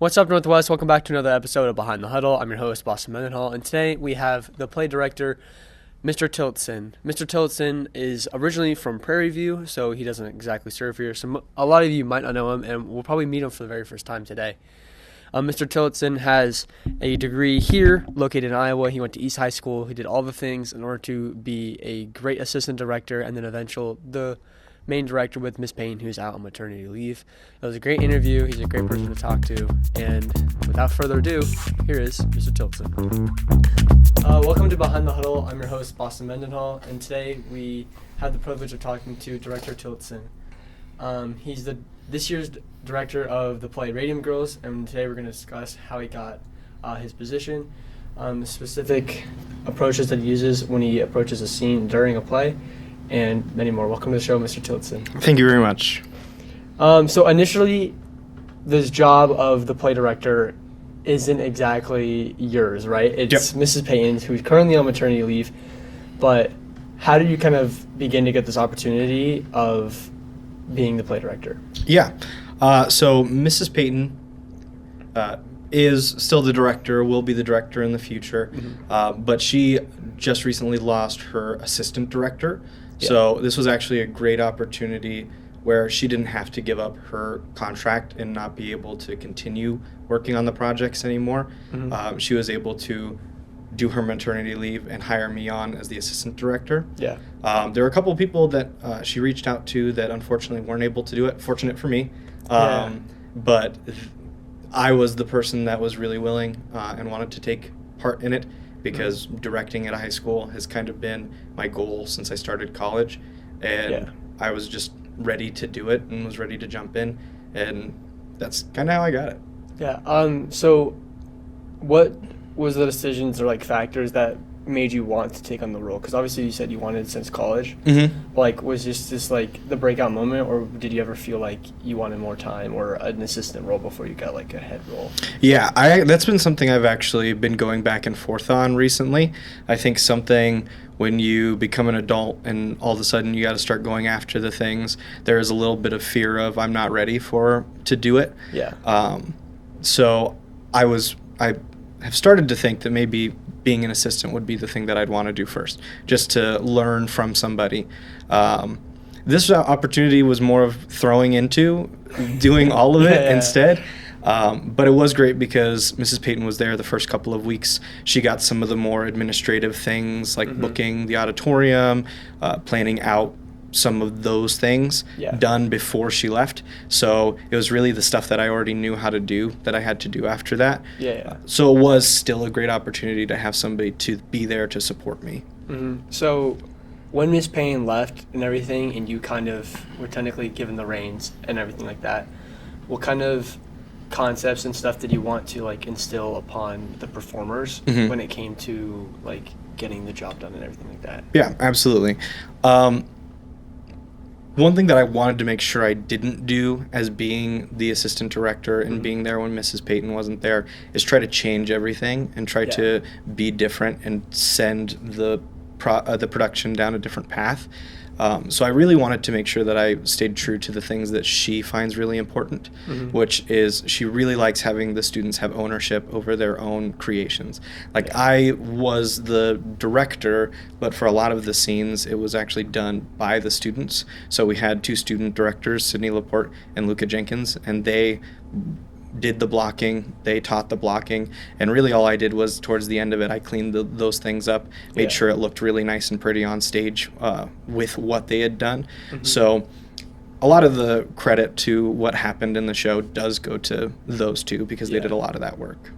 What's up, Northwest? Welcome back to another episode of Behind the Huddle. I'm your host, Boston Mendenhall, and today we have the play director, Mr. Tillotson. Mr. Tillotson is originally from Prairie View, so he doesn't exactly serve here. So a lot of you might not know him, and we'll probably meet him for the very first time today. Mr. Tillotson has a degree here, located in Iowa. He went to East High School. He did all the things in order to be a great assistant director, and then the main director with Miss Payne, who's out on maternity leave. It was a great interview. He's a great person to talk to. And without further ado, here is Mr. Tillotson. Welcome to Behind the Huddle. I'm your host, Boston Mendenhall, and today we have the privilege of talking to Director Tillison. He's this year's director of the play Radium Girls, and today we're going to discuss how he got his position, specific approaches that he uses when he approaches a scene during a play, and many more. Welcome to the show, Mr. Tillotson. Thank you very much. So initially, this job of the play director isn't exactly yours, right? It's Mrs. Payne's, who's currently on maternity leave. But how did you kind of begin to get this opportunity of being the play director? Yeah. So Mrs. Payton is still the director, will be the director in the future, but she just recently lost her assistant director. Yeah. So this was actually a great opportunity where she didn't have to give up her contract and not be able to continue working on the projects anymore. She was able to do her maternity leave and hire me on as the assistant director. Yeah. There were a couple of people that she reached out to that unfortunately weren't able to do it. Fortunate for me. But I was the person that was really willing and wanted to take part in it because directing at a high school has kind of been my goal since I started college. And I was just ready to do it and was ready to jump in. And that's kind of how I got it. Yeah. So what was the decisions or factors that made you want to take on the role? Because obviously you said you wanted it since college. Was this the breakout moment, or did you ever feel like you wanted more time or an assistant role before you got a head role? Yeah, that's been something I've actually been going back and forth on recently. I think something when you become an adult and all of a sudden you got to start going after the things, there is a little bit of fear of I'm not ready to do it. Yeah. So I have started to think that maybe being an assistant would be the thing that I'd want to do first, just to learn from somebody. This opportunity was more of throwing into doing all of it instead. But it was great because Mrs. Payton was there the first couple of weeks. She got some of the more administrative things like booking the auditorium, planning out some of those things done before she left. So it was really the stuff that I already knew how to do that I had to do after that. So it was still a great opportunity to have somebody to be there to support me. So when Miss Payne left and everything, and you kind of were technically given the reins and everything like that, what kind of concepts and stuff did you want to instill upon the performers when it came to getting the job done and everything like that? Yeah, absolutely. One thing that I wanted to make sure I didn't do as being the assistant director and being there when Mrs. Payton wasn't there is try to change everything and try to be different and send the production down a different path. So I really wanted to make sure that I stayed true to the things that she finds really important, which is she really likes having the students have ownership over their own creations. I was the director, but for a lot of the scenes, it was actually done by the students. So we had two student directors, Sydney Laporte and Luca Jenkins, and they did the blocking, they taught the blocking, and really all I did was towards the end of it, I cleaned those things up, made sure it looked really nice and pretty on stage with what they had done. So a lot of the credit to what happened in the show does go to those two because they did a lot of that work.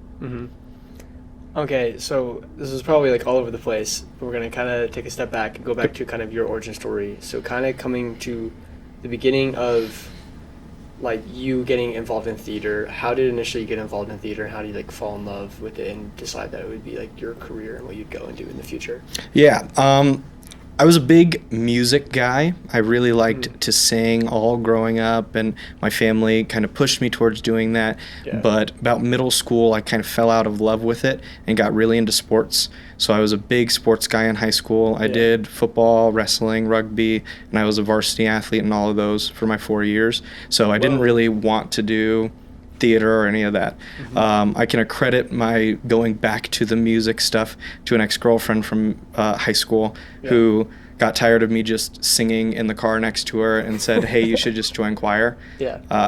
Okay, so this is probably all over the place, but we're going to kind of take a step back and go back to kind of your origin story. So kind of coming to the beginning of you getting involved in theater. How did initially you get involved in theater, and how did you fall in love with it and decide that it would be your career and what you'd go and do in the future? Yeah, I was a big music guy. I really liked to sing all growing up, and my family kind of pushed me towards doing that. But about middle school, I kind of fell out of love with it and got really into sports. So I was a big sports guy in high school. I did football, wrestling, rugby, and I was a varsity athlete in all of those for my 4 years. So I didn't really want to do theater or any of that. I can accredit my going back to the music stuff to an ex-girlfriend from high school who got tired of me just singing in the car next to her and said, hey, you should just join choir.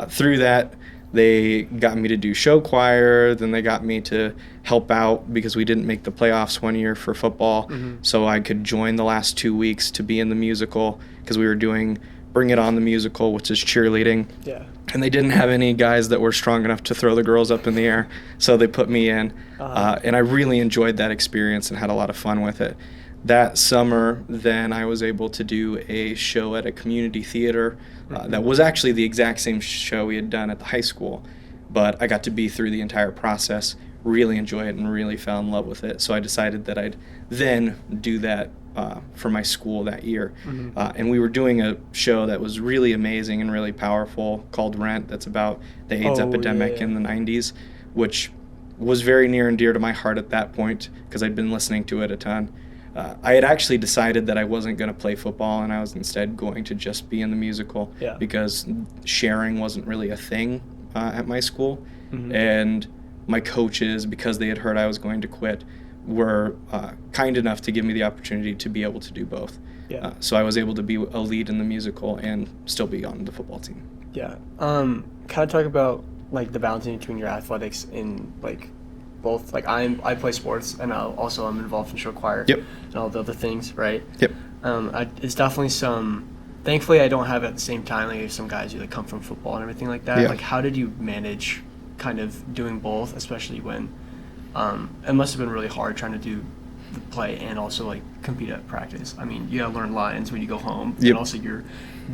Through that, they got me to do show choir. Then they got me to help out because we didn't make the playoffs one year for football. So I could join the last 2 weeks to be in the musical because we were doing Bring It On the musical, which is cheerleading. And they didn't have any guys that were strong enough to throw the girls up in the air. So they put me in. And I really enjoyed that experience and had a lot of fun with it. That summer, then I was able to do a show at a community theater that was actually the exact same show we had done at the high school, but I got to be through the entire process, really enjoy it, and really fell in love with it. So I decided that I'd then do that for my school that year. And we were doing a show that was really amazing and really powerful called Rent, that's about the AIDS epidemic in the 90s, which was very near and dear to my heart at that point because I'd been listening to it a ton. I had actually decided that I wasn't going to play football and I was instead going to just be in the musical because sharing wasn't really a thing at my school. And my coaches, because they had heard I was going to quit, were kind enough to give me the opportunity to be able to do both. So I was able to be a lead in the musical and still be on the football team. Kind of talk about like the balancing between your athletics and like both, like I play sports and also I'm involved in show choir and all the other things, right? It's definitely thankfully I don't have at the same time like some guys who like come from football and everything like that. Like how did you manage kind of doing both, especially when it must have been really hard trying to do the play and also like compete at practice. I mean, you gotta learn lines when you go home and also you're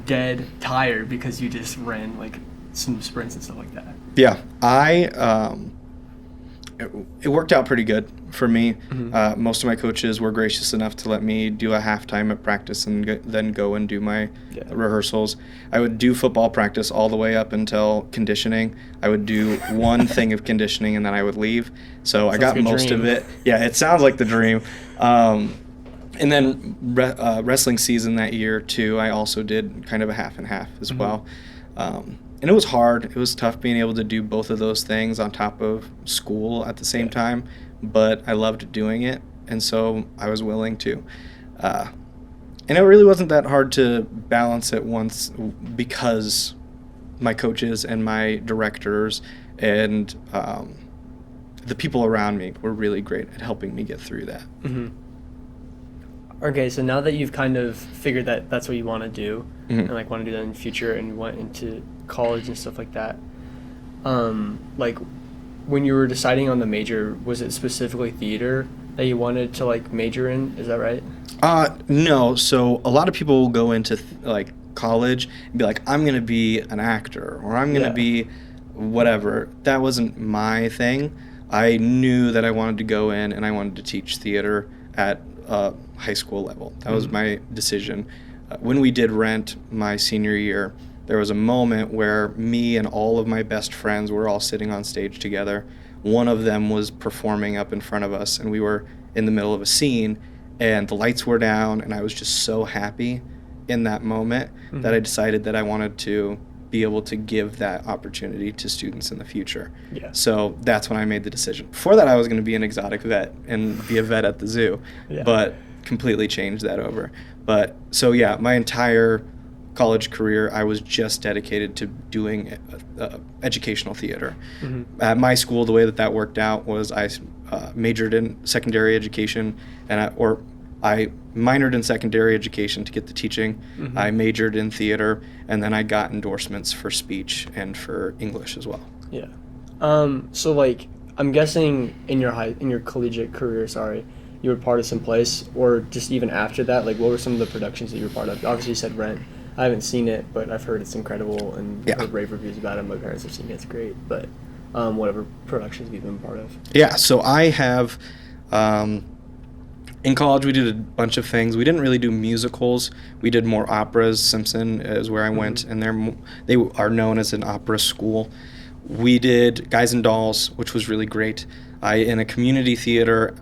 dead tired because you just ran like some sprints and stuff like that. It worked out pretty good for me. Most of my coaches were gracious enough to let me do a halftime at practice and then go and do my rehearsals. I would do football practice all the way up until conditioning. I would do one thing of conditioning and then I would leave. So I got most of it. Yeah, it sounds like the dream. And then wrestling season that year too, I also did kind of a half and half as well. And it was hard. It was tough being able to do both of those things on top of school at the same time, but I loved doing it, and so I was willing to. And it really wasn't that hard to balance it once because my coaches and my directors and the people around me were really great at helping me get through that. Okay, so now that you've kind of figured that that's what you want to do and like want to do that in the future and you went into college and stuff like that, like when you were deciding on the major, was it specifically theater that you wanted to like major in? Is that right? No. So a lot of people will go into like college and be like, I'm going to be an actor or I'm going to be whatever. That wasn't my thing. I knew that I wanted to go in and I wanted to teach theater at high school level. That was my decision. When we did Rent my senior year, there was a moment where me and all of my best friends were all sitting on stage together. One of them was performing up in front of us, and we were in the middle of a scene, and the lights were down, and I was just so happy in that moment that I decided that I wanted to be able to give that opportunity to students in the future. So that's when I made the decision. Before that, I was going to be an exotic vet and be a vet at the zoo, but completely changed that over. But so yeah, my entire college career, I was just dedicated to doing educational theater. At my school, the way that worked out was I majored in secondary education, and I minored in secondary education to get the teaching. I majored in theater, and then I got endorsements for speech and for English as well. So like I'm guessing in your collegiate career, you were part of some place, or just even after that, like what were some of the productions that you were part of? Obviously you said Rent. I haven't seen it, but I've heard it's incredible and heard rave reviews about it. My parents have seen it; it's great. But whatever productions you've been part of. So I have. In college, we did a bunch of things. We didn't really do musicals. We did more operas. Simpson is where I went, and they are known as an opera school. We did Guys and Dolls, which was really great. In a community theater,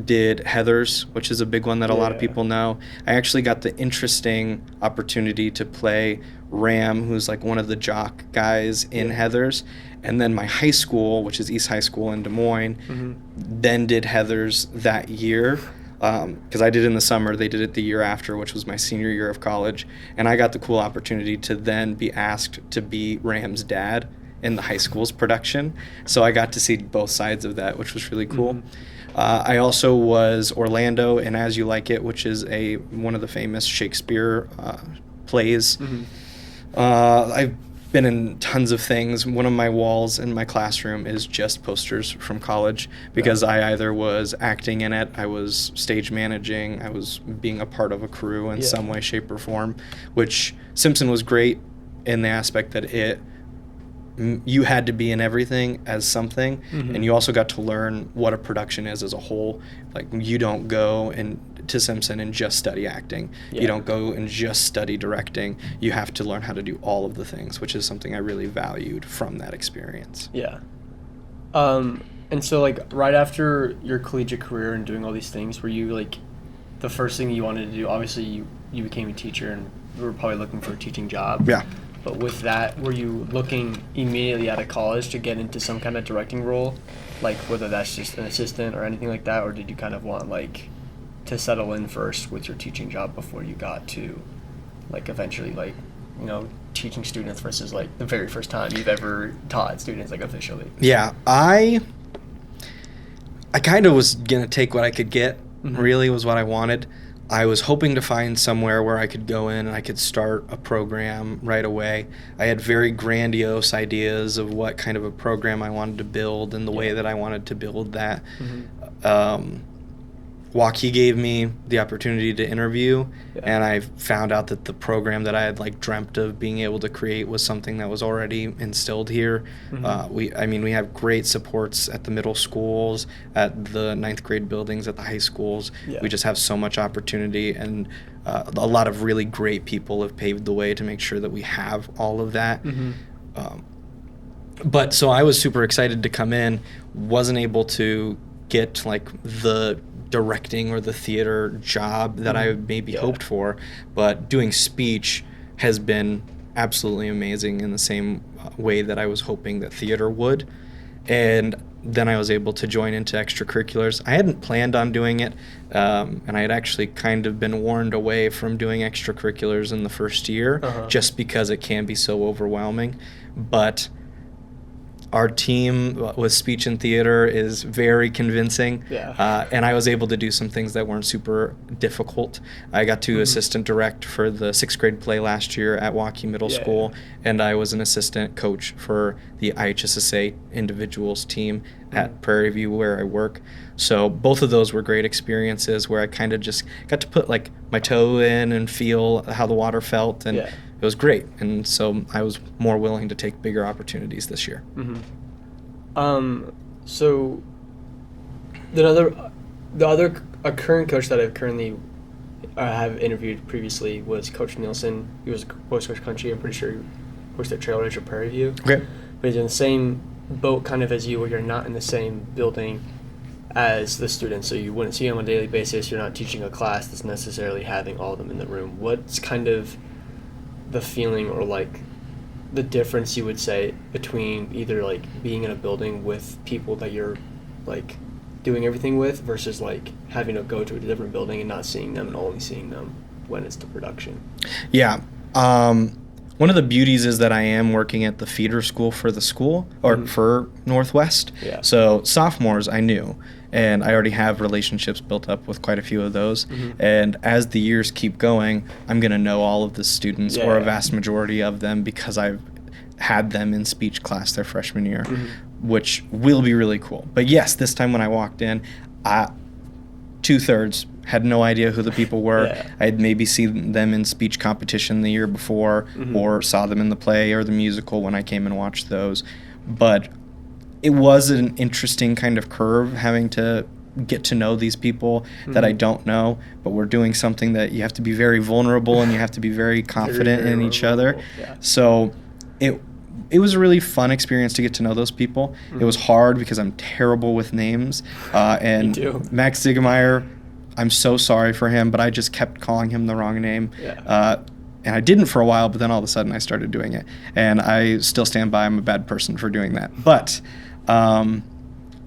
did Heathers, which is a big one that a lot of people know. I actually got the interesting opportunity to play Ram, who's like one of the jock guys in Heathers, And then my high school, which is East High School in Des Moines, then did Heather's that year. Because I did in the summer, they did it the year after, which was my senior year of college. And I got the cool opportunity to then be asked to be Ram's dad in the high school's production. So I got to see both sides of that, which was really cool. I also was Orlando in As You Like It, which is one of the famous Shakespeare plays. I've been in tons of things. One of my walls in my classroom is just posters from college because I either was acting in it, I was stage managing, I was being a part of a crew in some way, shape, or form, which Simpson was great in the aspect that you had to be in everything as something, and you also got to learn what a production is as a whole. Like, you don't go to Simpson and just study acting. You don't go and just study directing. You have to learn how to do all of the things, which is something I really valued from that experience. Yeah. And so, like, right after your collegiate career and doing all these things, were you, like, the first thing you wanted to do, obviously you became a teacher and you were probably looking for a teaching job. Yeah. But with that, were you looking immediately out of college to get into some kind of directing role, like whether that's just an assistant or anything like that, or did you kind of want, like, to settle in first with your teaching job before you got to, like, eventually, like, you know, teaching students versus, like, the very first time you've ever taught students, like, officially? Yeah, I kind of was going to take what I could get, really was what I wanted. I was hoping to find somewhere where I could go in and I could start a program right away. I had very grandiose ideas of what kind of a program I wanted to build and the way that I wanted to build that. Waukee gave me the opportunity to interview, and I found out that the program that I had, like, dreamt of being able to create was something that was already instilled here. We have great supports at the middle schools, at the ninth grade buildings, at the high schools. We just have so much opportunity, and a lot of really great people have paved the way to make sure that we have all of that. But so I was super excited to come in, wasn't able to get, like, the directing or the theater job that I maybe hoped for, but doing speech has been absolutely amazing in the same way that I was hoping that theater would. And then I was able to join into extracurriculars. I hadn't planned on doing it, and I had actually kind of been warned away from doing extracurriculars in the first year just because it can be so overwhelming. But our team with speech and theater is very convincing, and I was able to do some things that weren't super difficult. I got to assistant direct for the 6th grade play last year at Waukee Middle School, and I was an assistant coach for the IHSSA individuals team at Prairie View where I work. So both of those were great experiences where I kind of just got to put, like, my toe in and feel how the water felt, and it was great. And so I was more willing to take bigger opportunities this year. So the other current coach that I've currently have interviewed previously was Coach Nielsen. He was voice coach country. I'm pretty sure he coached at Trail Ridge or Prairie View. Okay. But he's in the same boat kind of as you, where you're not in the same building as the students, so you wouldn't see them on a daily basis. You're not teaching a class that's necessarily having all of them in the room. What's kind of the feeling or, like, the difference you would say between either, like, being in a building with people that you're, like, doing everything with versus, like, having to go to a different building and not seeing them and only seeing them when it's the production? Yeah. One of the beauties is that I am working at the feeder school for the school, or for Northwest. So sophomores I knew, and I already have relationships built up with quite a few of those. And as the years keep going, I'm going to know all of the students, or a vast majority of them, because I've had them in speech class their freshman year, which will be really cool. But yes, this time when I walked in, 2/3 had no idea who the people were. I had maybe seen them in speech competition the year before, or saw them in the play or the musical when I came and watched those. But it was an interesting kind of curve having to get to know these people that I don't know, but we're doing something that you have to be very vulnerable and you have to be very confident in each other. So it was a really fun experience to get to know those people. It was hard because I'm terrible with names. And Max Ziegemeyer, I'm so sorry for him, but I just kept calling him the wrong name. And I didn't for a while, but then all of a sudden I started doing it. And I still stand by I'm a bad person for doing that. But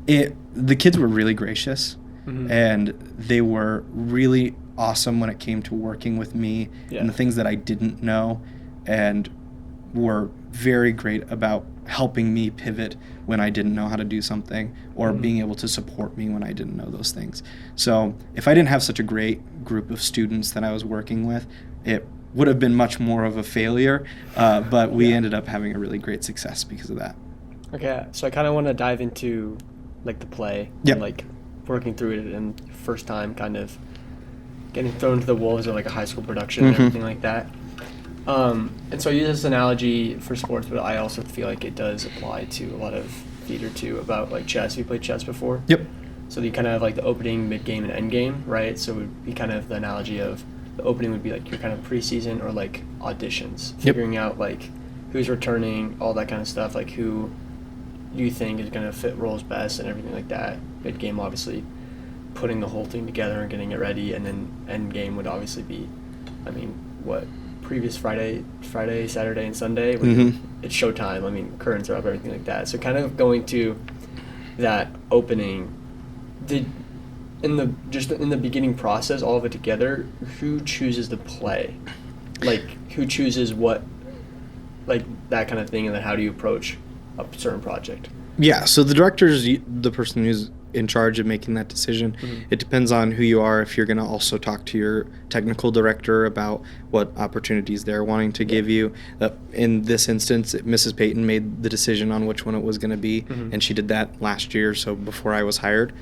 the kids were really gracious, and they were really awesome when it came to working with me and the things that I didn't know, and were very great about helping me pivot when I didn't know how to do something, or being able to support me when I didn't know those things. So if I didn't have such a great group of students that I was working with, it would have been much more of a failure, but we ended up having a really great success because of that. Okay, so I kind of want to dive into like the play, and like working through it and first time kind of getting thrown to the wolves of like a high school production and everything like that. And so I use this analogy for sports, but I also feel like it does apply to a lot of theater too, about like chess. Have you played chess before? Yep. So you kind of have like the opening, mid-game, and end-game, right? So it would be kind of the analogy of the opening would be like your kind of preseason or like auditions, figuring out like who's returning, all that kind of stuff, like who you think is going to fit roles best and everything like that. Mid-game, obviously, putting the whole thing together and getting it ready, and then end-game would obviously be, I mean, what, previous Friday, Saturday, and Sunday. It's showtime. I mean, curtains are up, everything like that. So kind of going to that opening, in the beginning process, all of it together, who chooses the play? Like, who chooses what, like, that kind of thing, and then how do you approach a certain project? Yeah, so the director is the person who's in charge of making that decision. It depends on who you are. If you're going to also talk to your technical director about what opportunities they're wanting to give you. In this instance, Mrs. Payton made the decision on which one it was going to be, and she did that last year, so before I was hired.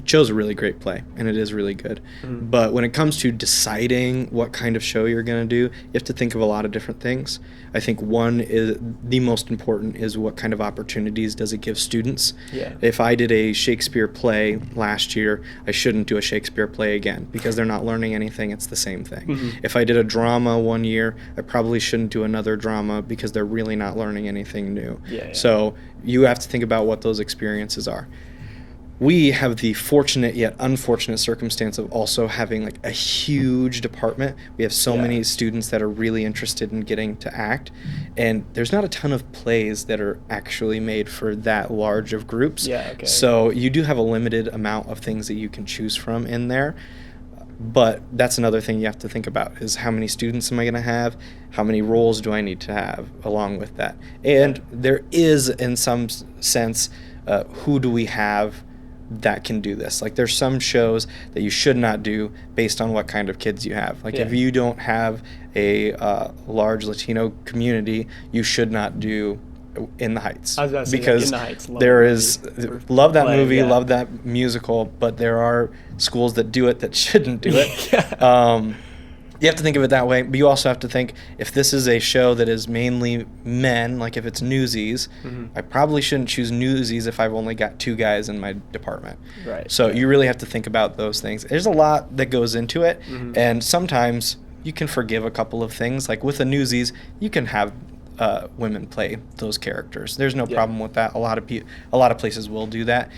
Chose a really great play, and it is really good. But when it comes to deciding what kind of show you're going to do, you have to think of a lot of different things. I think one is the most important is what kind of opportunities does it give students. If I did a Shakespeare play last year, I shouldn't do a Shakespeare play again because they're not learning anything. It's the same thing. If I did a drama one year, I probably shouldn't do another drama because they're really not learning anything new. So you have to think about what those experiences are. We have the fortunate yet unfortunate circumstance of also having like a huge department. We have so many students that are really interested in getting to act, and there's not a ton of plays that are actually made for that large of groups. So you do have a limited amount of things that you can choose from in there. But that's another thing you have to think about is how many students am I going to have? How many roles do I need to have along with that? And there is, in some sense, who do we have that can do this? Like, there's some shows that you should not do based on what kind of kids you have. Like, if you don't have a large Latino community, you should not do In the Heights. I was about to say, because In the Heights. Love that movie, love that musical, but there are schools that do it that shouldn't do it. You have to think of it that way, but you also have to think, if this is a show that is mainly men, like if it's Newsies, I probably shouldn't choose Newsies if I've only got 2 guys in my department. So you really have to think about those things. There's a lot that goes into it, and sometimes you can forgive a couple of things. Like with the Newsies, you can have women play those characters. There's no problem with that. A lot of places will do that.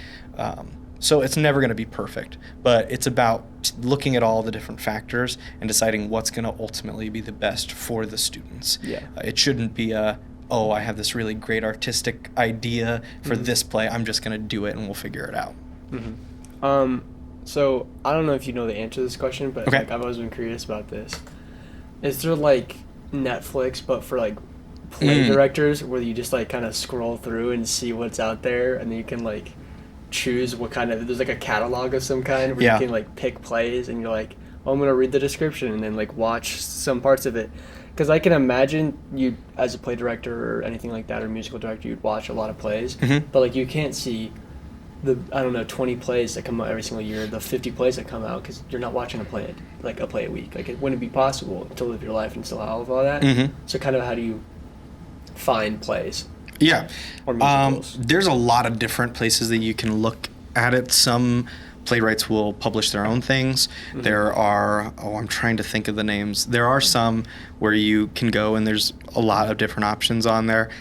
So it's never going to be perfect, but it's about looking at all the different factors and deciding what's going to ultimately be the best for the students. It shouldn't be I have this really great artistic idea for this play. I'm just going to do it and we'll figure it out. So I don't know if you know the answer to this question, but like, I've always been curious about this. Is there like Netflix, but for like play directors, where you just like kind of scroll through and see what's out there, and then you can like choose what kind of, there's like a catalog of some kind where you can like pick plays, and you're like, oh, I'm gonna read the description and then like watch some parts of it? Because I can imagine you, as a play director or anything like that, or musical director, you'd watch a lot of plays, but like you can't see the 20 plays that come out every single year, the 50 plays that come out, because you're not watching a play a week. Like, it wouldn't be possible to live your life and still have all that. So kind of how do you find plays? Or musicals? There's a lot of different places that you can look at it. Some playwrights will publish their own things. There are, I'm trying to think of the names. There are some where you can go and there's a lot of different options on there.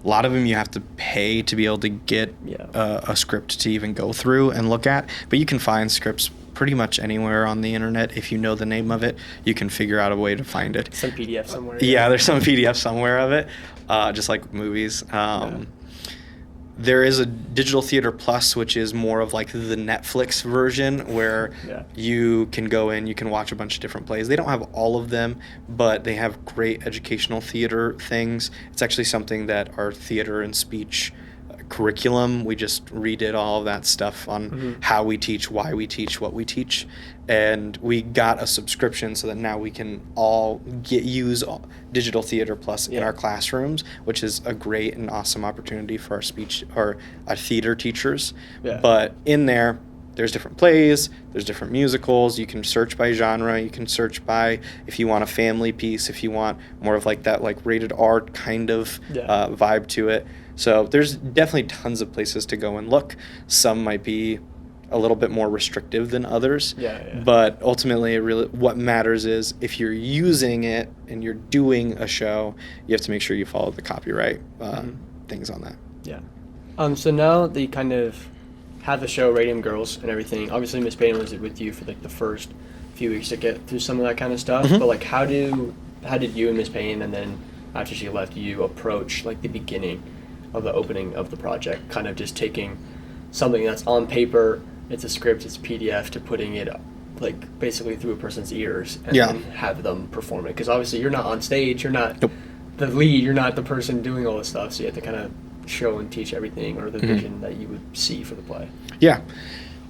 A lot of them you have to pay to be able to get a script to even go through and look at, but you can find scripts pretty much anywhere on the internet. If you know the name of it, you can figure out a way to find it. Some PDF somewhere. Yeah, there's some PDF somewhere of it, just like movies. There is a Digital Theater Plus, which is more of like the Netflix version where you can go in, you can watch a bunch of different plays. They don't have all of them, but they have great educational theater things. It's actually something that our theater and speech curriculum, we just redid all of that stuff on how we teach, why we teach, what we teach, and we got a subscription so that now we can all use Digital Theater Plus in our classrooms, which is a great and awesome opportunity for our speech or our theater teachers. But in there's different plays, there's different musicals. You can search by genre, you can search by if you want a family piece, if you want more of like that like rated R kind of vibe to it. So there's definitely tons of places to go and look. Some might be a little bit more restrictive than others. But ultimately, really, what matters is if you're using it and you're doing a show, you have to make sure you follow the copyright things on that. So now that you kind of have the show Radium Girls and everything, obviously Miss Payne was with you for like the first few weeks to get through some of that kind of stuff. But like, how did you and Miss Payne, and then after she left, you approach like the beginning of the opening of the project, kind of just taking something that's on paper, it's a script, it's PDF, to putting it like basically through a person's ears and then have them perform it? Because obviously you're not on stage, you're not the lead, you're not the person doing all this stuff, so you have to kind of show and teach everything, or the vision that you would see for the play.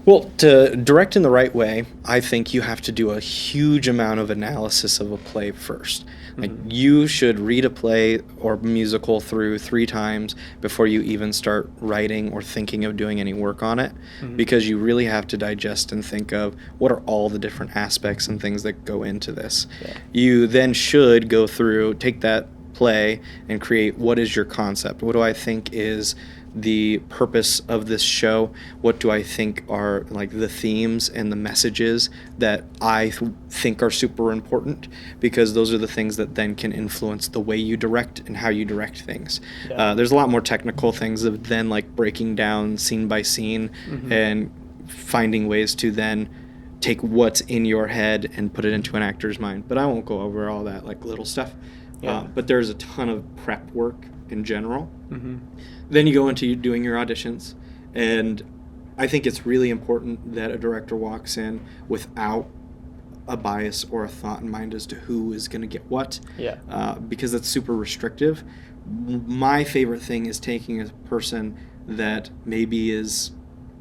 Well, to direct in the right way, I think you have to do a huge amount of analysis of a play first. Like, you should read a play or musical through 3 times before you even start writing or thinking of doing any work on it, because you really have to digest and think of what are all the different aspects and things that go into this. You then should go through, take that play and create, what is your concept? What do I think is the purpose of this show? What do I think are like the themes and the messages that I think are super important? Because those are the things that then can influence the way you direct and how you direct things. There's a lot more technical things of then like breaking down scene by scene and finding ways to then take what's in your head and put it into an actor's mind. But I won't go over all that like little stuff. But there's a ton of prep work in general. Then you go into doing your auditions, and I think it's really important that a director walks in without a bias or a thought in mind as to who is going to get what, because that's super restrictive. My favorite thing is taking a person that maybe is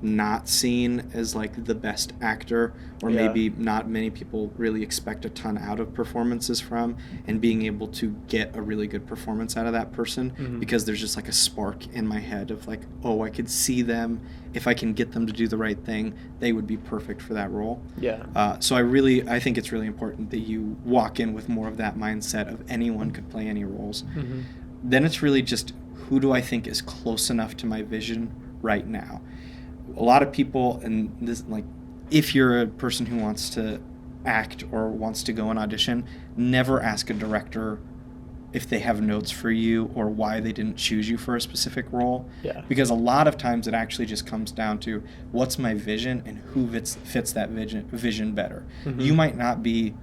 not seen as like the best actor, or maybe not many people really expect a ton out of performances from, and being able to get a really good performance out of that person, because there's just like a spark in my head of like, oh, I could see them, if I can get them to do the right thing, they would be perfect for that role. So I think it's really important that you walk in with more of that mindset of anyone could play any roles. Then it's really just, who do I think is close enough to my vision right now? A lot of people, and this, like, if you're a person who wants to act or wants to go and audition, never ask a director if they have notes for you or why they didn't choose you for a specific role. Because a lot of times it actually just comes down to, what's my vision and who fits that vision better. You might not be,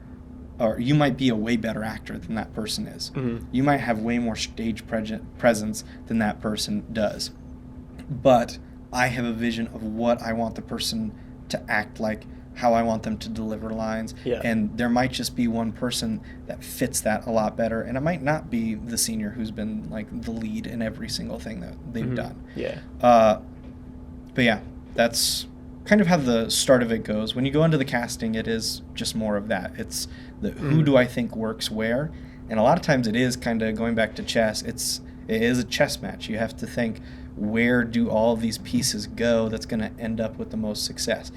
or you might be a way better actor than that person is. You might have way more stage presence than that person does. But I have a vision of what I want the person to act like, how I want them to deliver lines, and there might just be one person that fits that a lot better, and it might not be the senior who's been like the lead in every single thing that they've done. But yeah, that's kind of how the start of it goes. When you go into the casting, it is just more of that. It's the who do I think works where, and a lot of times it is kind of going back to chess. It is a chess match. You have to think, where do all of these pieces go that's going to end up with the most success?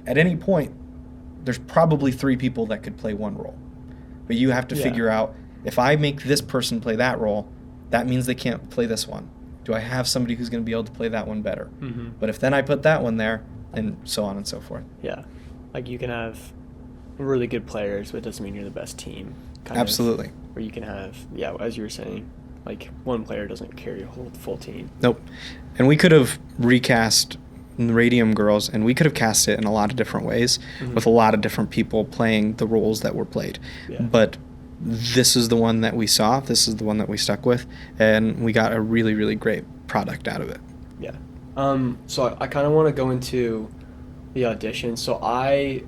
At any point, there's probably 3 people that could play one role. But you have to figure out, if I make this person play that role, that means they can't play this one. Do I have somebody who's going to be able to play that one better? But if then I put that one there, and so on and so forth. Like, you can have really good players, but it doesn't mean you're the best team. Absolutely. Or you can have, as you were saying, like, one player doesn't carry a whole full team. Nope. And we could have recast Radium Girls, and we could have cast it in a lot of different ways with a lot of different people playing the roles that were played. Yeah. But this is the one that we saw. This is the one that we stuck with, and we got a really, really great product out of it. Yeah. So I kind of want to go into the audition. So I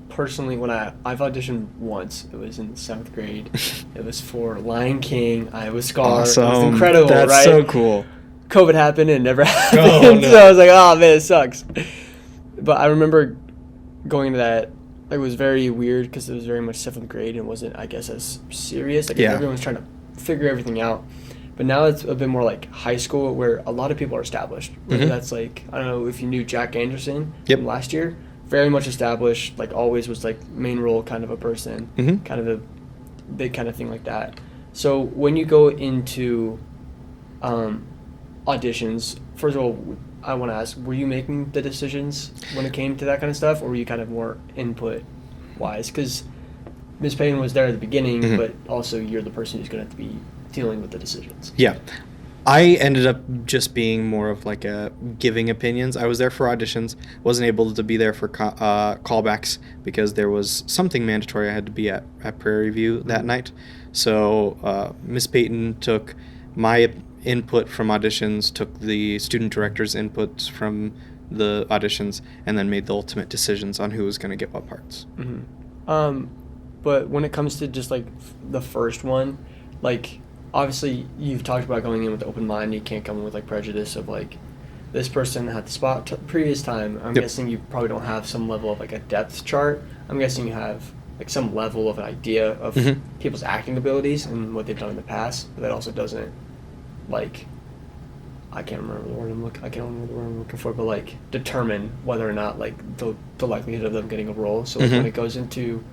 personally, when I've auditioned once, it was in 7th grade. It was for Lion King. I was Scar. Awesome. It was incredible, That's right? so cool. COVID happened and it never happened. Oh, no. So I was like, oh man, it sucks. But I remember going to that. It was very weird because it was very much 7th grade and wasn't, I guess, as serious. Like everyone was trying to figure everything out. But now it's a bit more like high school where a lot of people are established. Whether that's like, I don't know if you knew Jack Anderson from last year. Very much established, like always was like main role kind of a person, kind of a big kind of thing like that. So when you go into auditions, first of all, I want to ask, were you making the decisions when it came to that kind of stuff, or were you kind of more input-wise? Because Ms. Payton was there at the beginning, but also you're the person who's going to have to be dealing with the decisions. Yeah. I ended up just being more of like a giving opinions. I was there for auditions, wasn't able to be there for callbacks because there was something mandatory. I had to be at Prairie View that night. So Ms. Payton took my input from auditions, took the student director's inputs from the auditions, and then made the ultimate decisions on who was going to get what parts. But when it comes to just like the first one, like obviously you've talked about going in with an open mind. You can't come in with like prejudice of like this person had the spot previous time. I'm guessing you probably don't have some level of like a depth chart. I'm guessing you have like some level of an idea of people's acting abilities and what they've done in the past. But that also doesn't like, I can't remember the word I'm looking for, but like determine whether or not like the likelihood of them getting a role. So like, when it goes into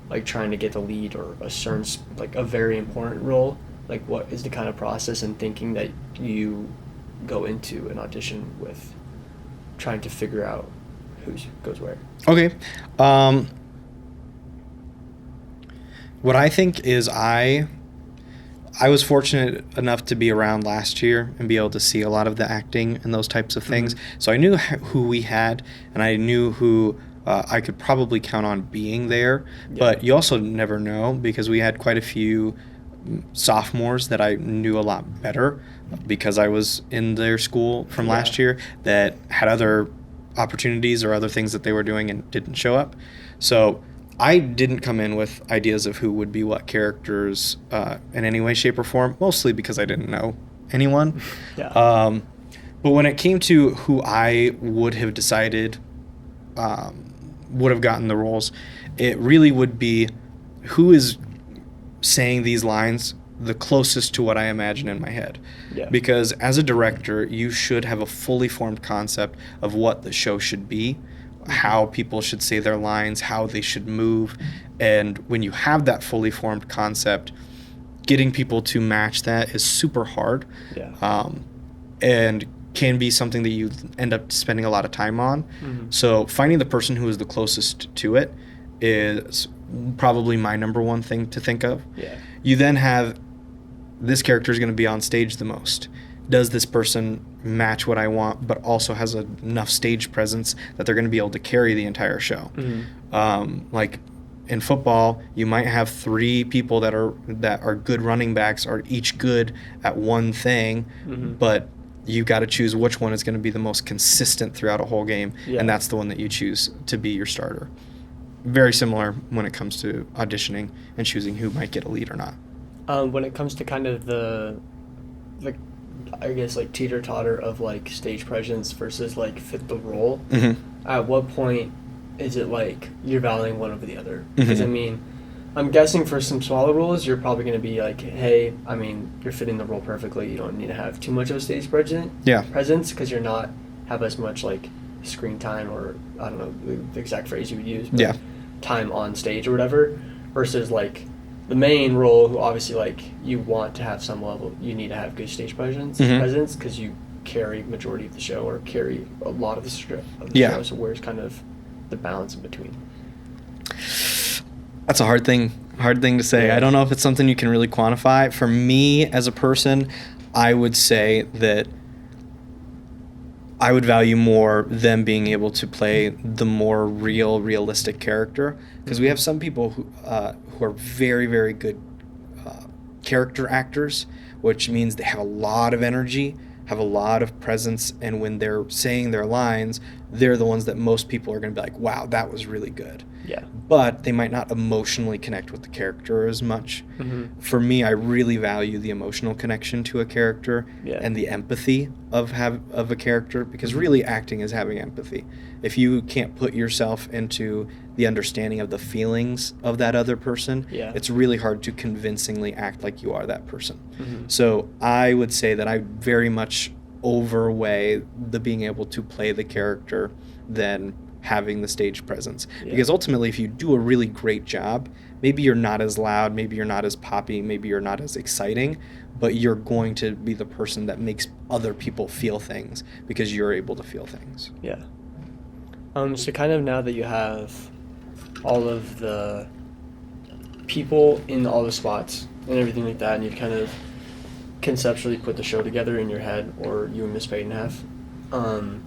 like trying to get the lead or a certain like a very important role, like what is the kind of process and thinking that you go into an audition with, trying to figure out who goes where? Okay. What I think is I was fortunate enough to be around last year and be able to see a lot of the acting and those types of things. So I knew who we had, and I knew who I could probably count on being there. Yeah. But you also never know, because we had quite a few sophomores that I knew a lot better because I was in their school from last year that had other opportunities or other things that they were doing and didn't show up. So I didn't come in with ideas of who would be what characters in any way, shape, or form, mostly because I didn't know anyone. But when it came to who I would have decided would have gotten the roles, it really would be who is saying these lines the closest to what I imagine in my head. Yeah. Because as a director, you should have a fully formed concept of what the show should be, how people should say their lines, how they should move. And when you have that fully formed concept, getting people to match that is super hard. And can be something that you end up spending a lot of time on. So finding the person who is the closest to it is probably my number one thing to think of. You then have, this character is going to be on stage the most. Does this person match what I want, but also has enough stage presence that they're going to be able to carry the entire show? Like in football, you might have 3 people that are good running backs, are each good at one thing, but you got to choose which one is going to be the most consistent throughout a whole game, and that's the one that you choose to be your starter. Very similar when it comes to auditioning and choosing who might get a lead or not. When it comes to kind of the I guess like teeter-totter of like stage presence versus like fit the role, at what point is it like you're valuing one over the other? Because I mean, I'm guessing for some smaller roles, you're probably going to be like, hey, I mean, you're fitting the role perfectly. You don't need to have too much of a stage presence because you're not have as much like screen time, or I don't know the exact phrase you would use, but time on stage or whatever, versus like the main role, who obviously like you want to have some level, you need to have good stage presence because you carry majority of the show or carry a lot of the show. So where's kind of the balance in between? That's a hard thing to say. I don't know if it's something you can really quantify. For me as a person, I would say that I would value more them being able to play the more realistic character, because we have some people who are very, very good character actors, which means they have a lot of energy, have a lot of presence, and when they're saying their lines, they're the ones that most people are going to be like, wow, that was really good. Yeah. But they might not emotionally connect with the character as much. Mm-hmm. For me, I really value the emotional connection to a character and the empathy of a character, because really acting is having empathy. If you can't put yourself into the understanding of the feelings of that other person, it's really hard to convincingly act like you are that person. Mm-hmm. So I would say that I very much overweigh the being able to play the character than having the stage presence. Because ultimately, if you do a really great job, maybe you're not as loud, maybe you're not as poppy, maybe you're not as exciting, but you're going to be the person that makes other people feel things because you're able to feel things. Yeah. So kind of now that you have all of the people in all the spots and everything like that, and you've kind of conceptually put the show together in your head, or you and Miss Payton have, oh,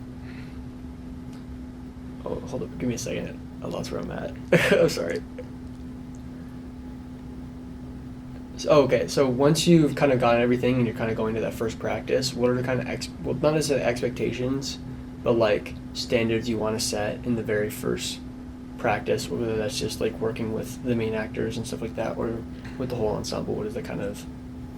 hold up, give me a second. I lost where I'm at. I'm sorry. Okay, so once you've kind of gotten everything and you're kind of going to that first practice, what are the kind of, well, not necessarily expectations, but like standards you want to set in the very first practice, whether that's just like working with the main actors and stuff like that, or with the whole ensemble? What is the kind of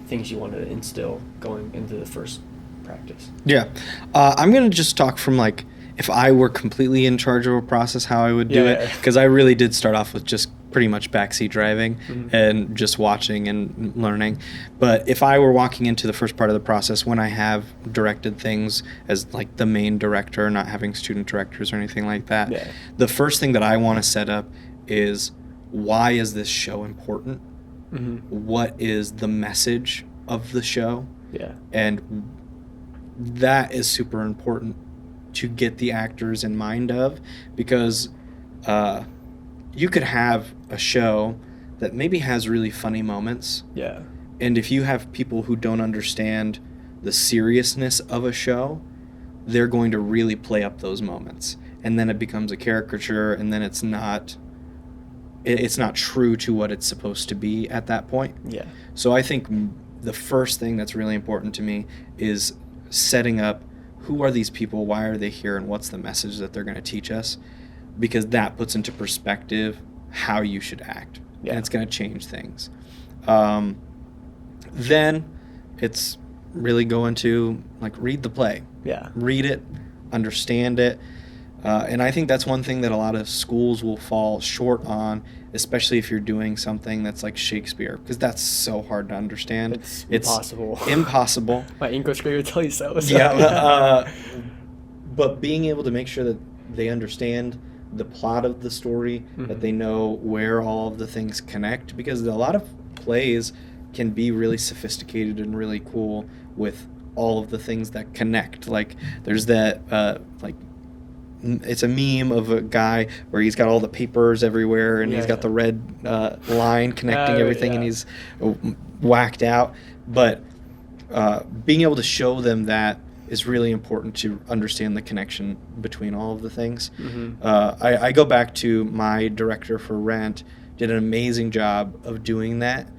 things you want to instill going into the first practice? Yeah. I'm going to just talk from like, if I were completely in charge of a process, how I would do it. Because I really did start off with just pretty much backseat driving and just watching and learning. But if I were walking into the first part of the process, when I have directed things as like the main director, not having student directors or anything like that, the first thing that I want to set up is, why is this show important? What is the message of the show? And that is super important to get the actors in mind of, because you could have a show that maybe has really funny moments. And if you have people who don't understand the seriousness of a show, they're going to really play up those moments. And then it becomes a caricature, and then it's not true to what it's supposed to be at that point. So I think the first thing that's really important to me is setting up, who are these people, why are they here, and what's the message that they're going to teach us? Because that puts into perspective how you should act, and it's going to change things. Then it's really going to like read the play, read it, understand it, and I think that's one thing that a lot of schools will fall short on, especially if you're doing something that's like Shakespeare, because that's so hard to understand. It's impossible. Impossible. My English grade would tell you so. But being able to make sure that they understand the plot of the story, that they know where all of the things connect, because a lot of plays can be really sophisticated and really cool with all of the things that connect. Like there's that it's a meme of a guy where he's got all the papers everywhere, and he's got the red line connecting everything, and he's whacked out. But being able to show them that is really important to understand the connection between all of the things. I go back to my director for Rent, did an amazing job of doing that.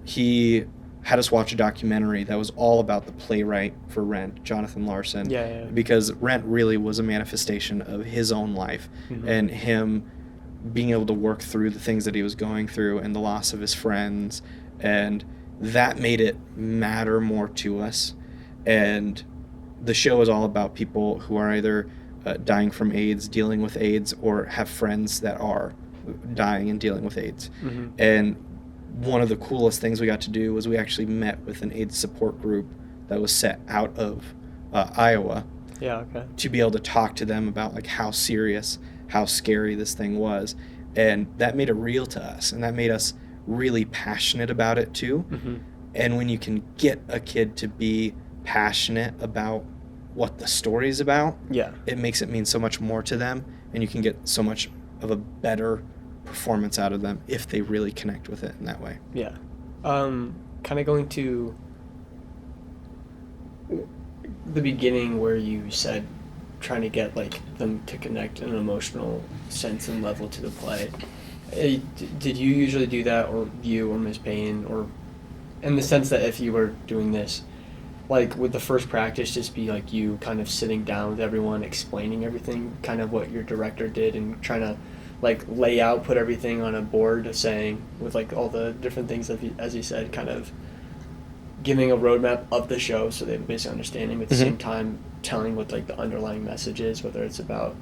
He had us watch a documentary that was all about the playwright for Rent, Jonathan Larson, because Rent really was a manifestation of his own life, and him being able to work through the things that he was going through and the loss of his friends, and that made it matter more to us. And the show is all about people who are either dying from AIDS, dealing with AIDS, or have friends that are dying and dealing with AIDS. And one of the coolest things we got to do was we actually met with an AIDS support group that was set out of Iowa to be able to talk to them about like how serious, how scary this thing was. And that made it real to us, and that made us really passionate about it too. And when you can get a kid to be passionate about what the story's about, it makes it mean so much more to them, and you can get so much of a better performance out of them if they really connect with it in that way. Kind of going to the beginning where you said trying to get like them to connect in an emotional sense and level to the play. Did you usually do that, or you or Ms. Payne, or in the sense that if you were doing this, like would the first practice just be like you kind of sitting down with everyone, explaining everything, kind of what your director did, and trying to like lay out, put everything on a board, saying with like all the different things that as you said, kind of giving a roadmap of the show so they have a basic understanding, but at the same time telling what like the underlying message is, whether it's about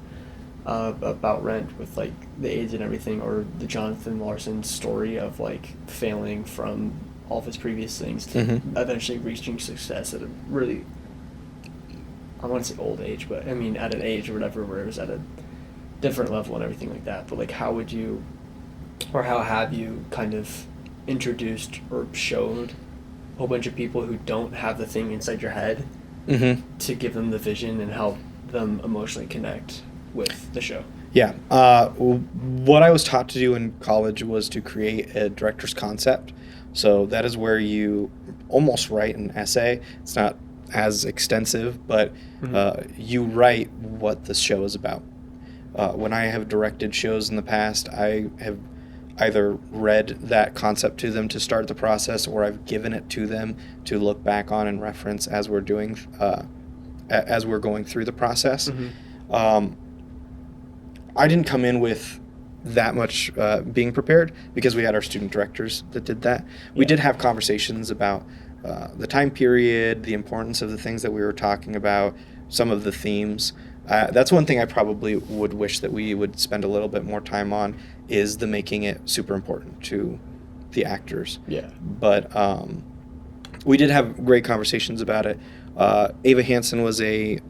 Rent with like the AIDS and everything, or the Jonathan Larson story of like failing from all of his previous things to eventually reaching success at a really, I want to say old age, but I mean at an age or whatever where it was at a different level and everything like that. But like how would you, or how have you kind of introduced or showed a whole bunch of people who don't have the thing inside your head to give them the vision and help them emotionally connect with the show? Yeah. What I was taught to do in college was to create a director's concept. So that is where you almost write an essay. It's not as extensive, but you write what the show is about. When I have directed shows in the past, I have either read that concept to them to start the process, or I've given it to them to look back on and reference as we're doing, as we're going through the process. I didn't come in with that much being prepared because we had our student directors that did that. We did have conversations about the time period, the importance of the things that we were talking about, some of the themes. That's one thing I probably would wish that we would spend a little bit more time on, is the making it super important to the actors. Yeah. But we did have great conversations about it. Ava Hansen was an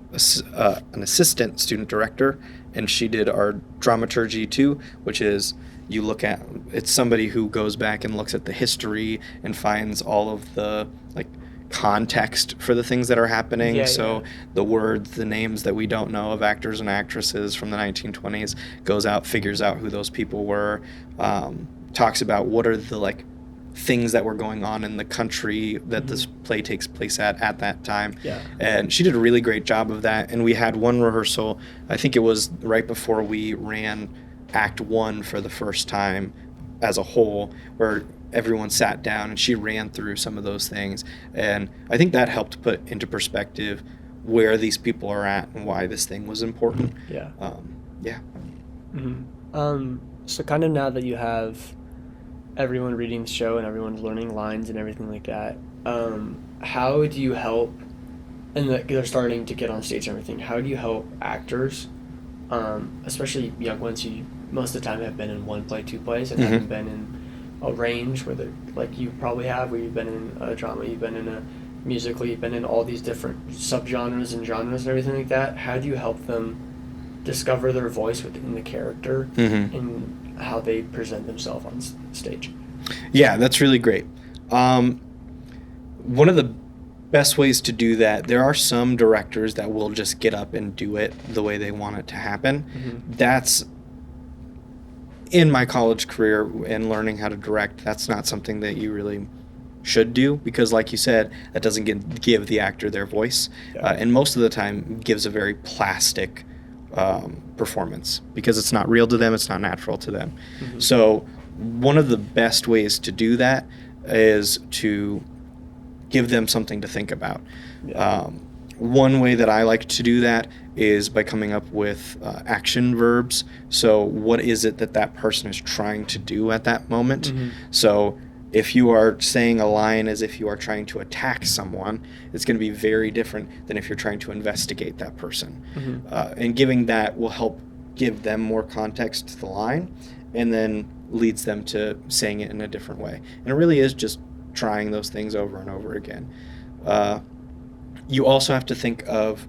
assistant student director, and she did our dramaturgy too, which is it's somebody who goes back and looks at the history and finds all of the like context for the things that are happening. The words, the names that we don't know of actors and actresses from the 1920s, goes out, figures out who those people were, talks about what are the like things that were going on in the country that this play takes place at that time. And she did a really great job of that. And we had one rehearsal, I think it was right before we ran Act 1 for the first time as a whole, where everyone sat down and she ran through some of those things. And I think that helped put into perspective where these people are at and why this thing was important. So kind of now that you have everyone reading the show and everyone's learning lines and everything like that, how do you help, and they're starting to get on stage and everything, how do you help actors, especially young ones who most of the time have been in one play, two plays, and haven't been in a range where like you probably have, where you've been in a drama, you've been in a musical, you've been in all these different subgenres and genres and everything like that. How do you help them discover their voice within the character and how they present themselves on stage? Yeah, that's really great. One of the best ways to do that, there are some directors that will just get up and do it the way they want it to happen. That's, in my college career and learning how to direct, that's not something that you really should do, because like you said, that doesn't give the actor their voice, and most of the time gives a very plastic performance, because it's not real to them, it's not natural to them. So one of the best ways to do that is to give them something to think about. One way that I like to do that is by coming up with action verbs. So what is it that person is trying to do at that moment? So if you are saying a line as if you are trying to attack someone, it's going to be very different than if you're trying to investigate that person. And giving that will help give them more context to the line, and then leads them to saying it in a different way. And it really is just trying those things over and over again. You also have to think of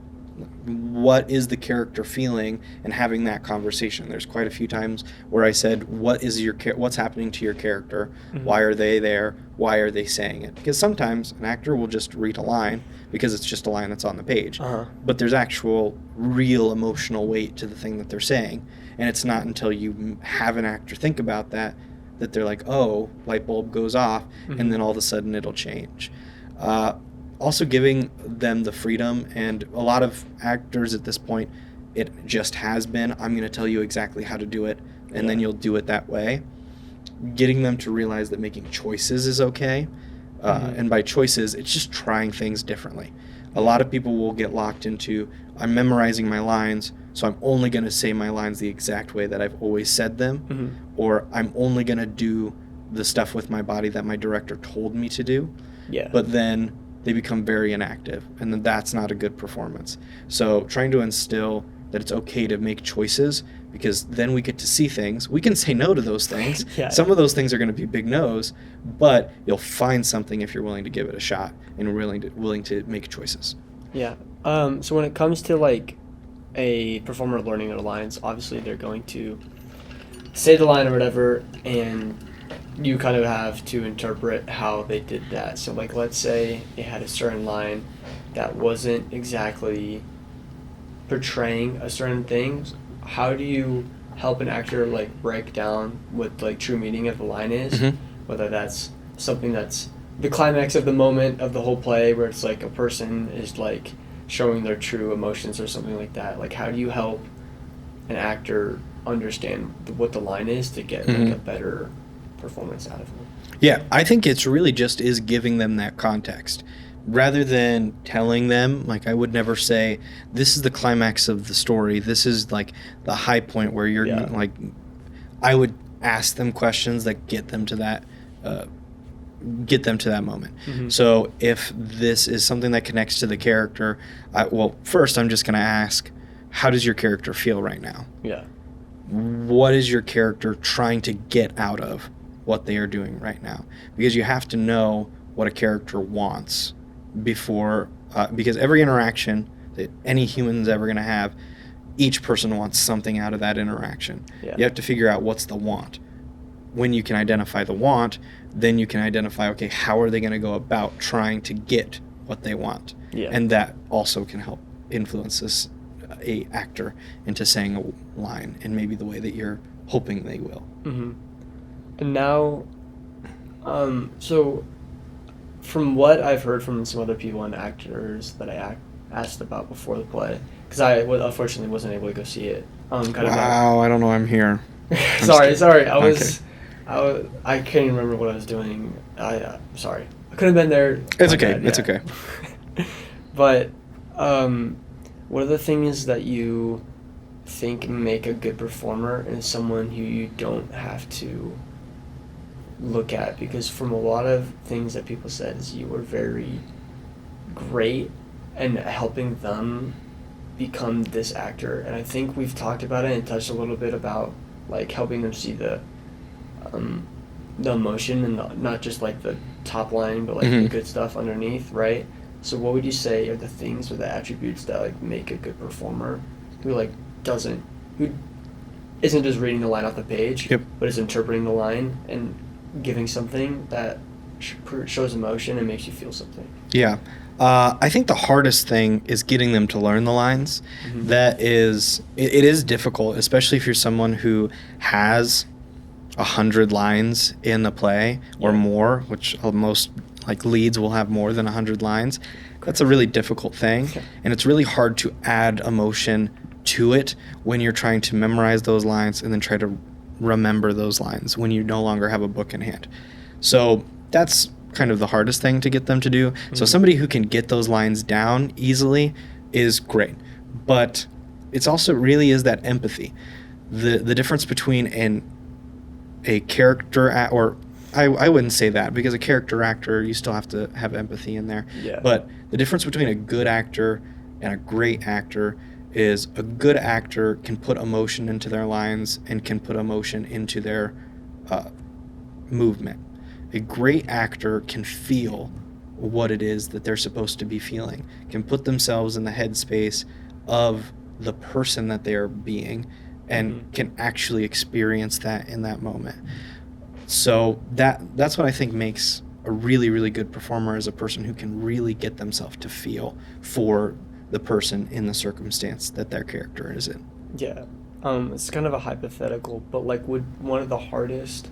what is the character feeling and having that conversation. There's quite a few times where I said, what's happening to your character? Why are they there? Why are they saying it? Because sometimes an actor will just read a line because it's just a line that's on the page. But there's actual real emotional weight to the thing that they're saying. And it's not until you have an actor think about that they're like, oh, light bulb goes off, and then all of a sudden it'll change. Also giving them the freedom, and a lot of actors at this point it just has been, I'm going to tell you exactly how to do it, and then you'll do it that way. Getting them to realize that making choices is okay. And by choices, it's just trying things differently. A lot of people will get locked into, I'm memorizing my lines, so I'm only going to say my lines the exact way that I've always said them, or I'm only going to do the stuff with my body that my director told me to do. Yeah. But then they become very inactive, and then that's not a good performance. So trying to instill that it's okay to make choices, because then we get to see things. We can say no to those things. Yeah. Some of those things are going to be big no's, but you'll find something if you're willing to give it a shot and willing to make choices. Yeah. So when it comes to like a performer learning their lines, obviously they're going to say the line or whatever, and you kind of have to interpret how they did that. So like, let's say they had a certain line that wasn't exactly portraying a certain thing. How do you help an actor like break down what like true meaning of the line is? Whether that's something that's the climax of the moment of the whole play, where it's like a person is like showing their true emotions or something like that. Like, how do you help an actor understand what the line is to get like a better performance out of them? Yeah, I think it's really just is giving them that context. Rather than telling them, like, I would never say, this is the climax of the story, this is like the high point where you're like, I would ask them questions that get them to that moment. So if this is something that connects to the character, first I'm just going to ask, how does your character feel right now? Yeah. What is your character trying to get out of what they are doing right now? Because you have to know what a character wants before, because every interaction that any human's ever going to have, each person wants something out of that interaction. Yeah. You have to figure out what's the want. When you can identify the want, then you can identify, okay, how are they going to go about trying to get what they want? Yeah. And that also can help influence this a actor into saying a line in maybe the way that you're hoping they will. And now, so from what I've heard from some other people and actors that I asked about before the play, because I unfortunately wasn't able to go see it. I don't know. I'm here. sorry. I can't even remember what I was doing. Sorry. I could have been there. It's okay. It's okay. But what are the things that you think make a good performer and someone who you don't have to look at? Because from a lot of things that people said, is you were very great in helping them become this actor. And I think we've talked about it and touched a little bit about like helping them see the emotion and not just like the top line, but like the good stuff underneath, right? So what would you say are the things or the attributes that like make a good performer who isn't just reading the line off the page, but is interpreting the line and giving something that shows emotion and makes you feel something? Yeah. I think the hardest thing is getting them to learn the lines. That is, it is difficult, especially if you're someone who has 100 lines in the play or more, which most like leads will have more than 100 lines. That's a really difficult thing, and it's really hard to add emotion to it when you're trying to memorize those lines and then try to remember those lines when you no longer have a book in hand. So that's kind of the hardest thing to get them to do. So somebody who can get those lines down easily is great, but it's also really is that empathy. The difference between a character or I wouldn't say that, because a character actor, you still have to have empathy in there. Yeah. But the difference between a good actor and a great actor is a good actor can put emotion into their lines and can put emotion into their movement. A great actor can feel what it is that they're supposed to be feeling, can put themselves in the headspace of the person that they are being, and can actually experience that in that moment. So that's what I think makes a really, really good performer, is a person who can really get themselves to feel for the person in the circumstance that their character is in. Yeah. It's kind of a hypothetical, but like, would one of the hardest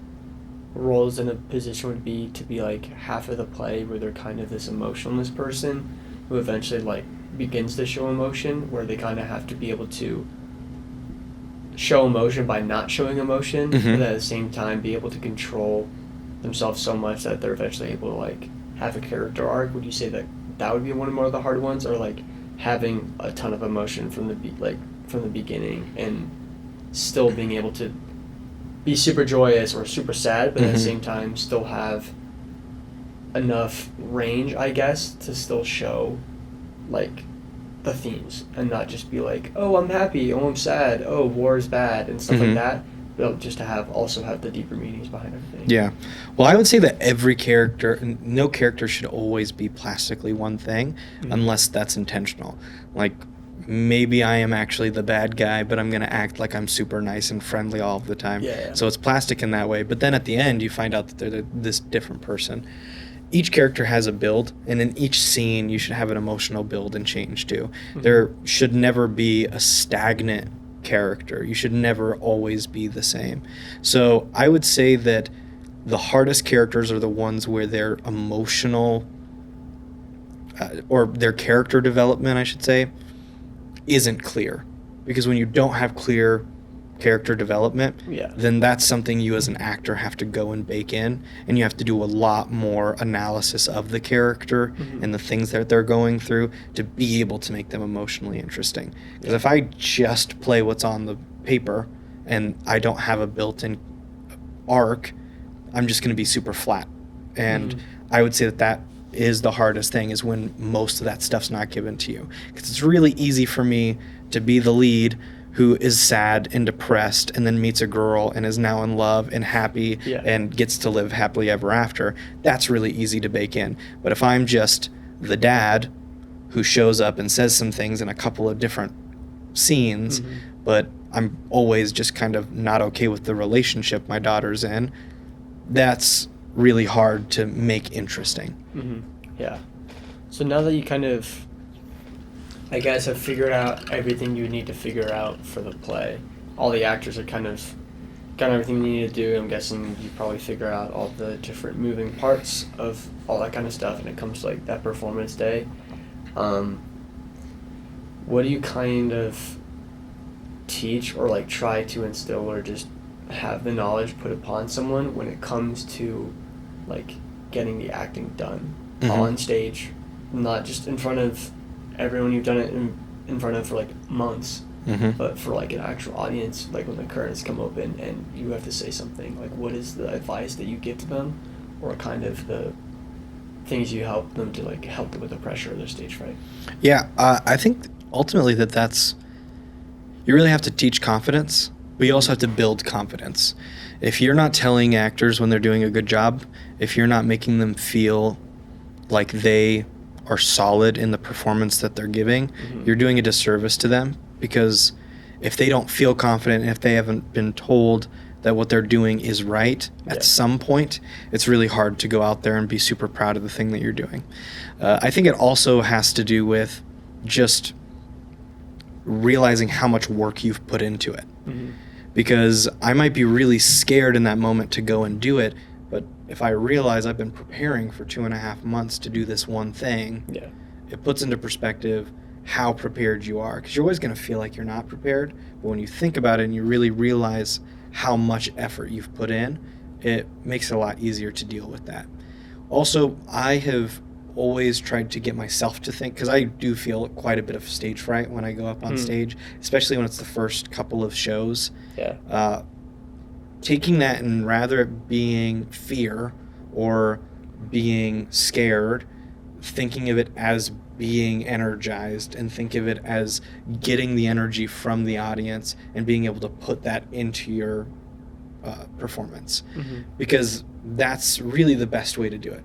roles in a position would be to be like half of the play where they're kind of this emotionless person who eventually like begins to show emotion, where they kind of have to be able to show emotion by not showing emotion, but at the same time be able to control themselves so much that they're eventually able to like have a character arc. Would you say that that would be one of the hard ones, or like having a ton of emotion from the beginning and still being able to be super joyous or super sad, but at the same time still have enough range, I guess, to still show like the themes and not just be like, oh, I'm happy, oh, I'm sad, oh, war is bad and stuff like that, but just to also have the deeper meanings behind everything. Yeah. Well, I would say that every character, no character should always be plastically one thing unless that's intentional. Like, maybe I am actually the bad guy, but I'm going to act like I'm super nice and friendly all of the time. Yeah. So it's plastic in that way. But then at the end, you find out that they're this different person. Each character has a build, and in each scene, you should have an emotional build and change too. There should never be a stagnant character. You should never always be the same. So I would say that the hardest characters are the ones where their emotional, or their character development, I should say, isn't clear. Because when you don't have clear character development, then that's something you as an actor have to go and bake in, and you have to do a lot more analysis of the character and the things that they're going through to be able to make them emotionally interesting. Because if I just play what's on the paper and I don't have a built-in arc, I'm just going to be super flat. And I would say that is the hardest thing, is when most of that stuff's not given to you. Because it's really easy for me to be the lead who is sad and depressed and then meets a girl and is now in love and happy and gets to live happily ever after. That's really easy to bake in. But if I'm just the dad who shows up and says some things in a couple of different scenes, but I'm always just kind of not okay with the relationship my daughter's in, that's really hard to make interesting. Yeah. So now that you kind of, I guess, have figured out everything you need to figure out for the play, all the actors are kind of got everything you need to do. I'm guessing you probably figure out all the different moving parts of all that kind of stuff, and it comes to like that performance day. What do you kind of teach or like try to instill or just have the knowledge put upon someone when it comes to like getting the acting done on stage, not just in front of everyone you've done it in front of for like months, but for like an actual audience, like when the curtains come open and you have to say something, like what is the advice that you give to them, or kind of the things you help them to like help them with the pressure of their stage fright? Yeah, I think ultimately that's, you really have to teach confidence, but you also have to build confidence. If you're not telling actors when they're doing a good job, if you're not making them feel like they are solid in the performance that they're giving, you're doing a disservice to them, because if they don't feel confident, if they haven't been told that what they're doing is right at some point, it's really hard to go out there and be super proud of the thing that you're doing. I think it also has to do with just realizing how much work you've put into it. Because I might be really scared in that moment to go and do it, but if I realize I've been preparing for 2.5 months to do this one thing, it puts into perspective how prepared you are. Because you're always going to feel like you're not prepared, but when you think about it and you really realize how much effort you've put in, it makes it a lot easier to deal with that. Also, I have always tried to get myself to think, because I do feel quite a bit of stage fright when I go up on stage, especially when it's the first couple of shows. Taking that, and rather it being fear or being scared, thinking of it as being energized, and think of it as getting the energy from the audience and being able to put that into your performance, because that's really the best way to do it.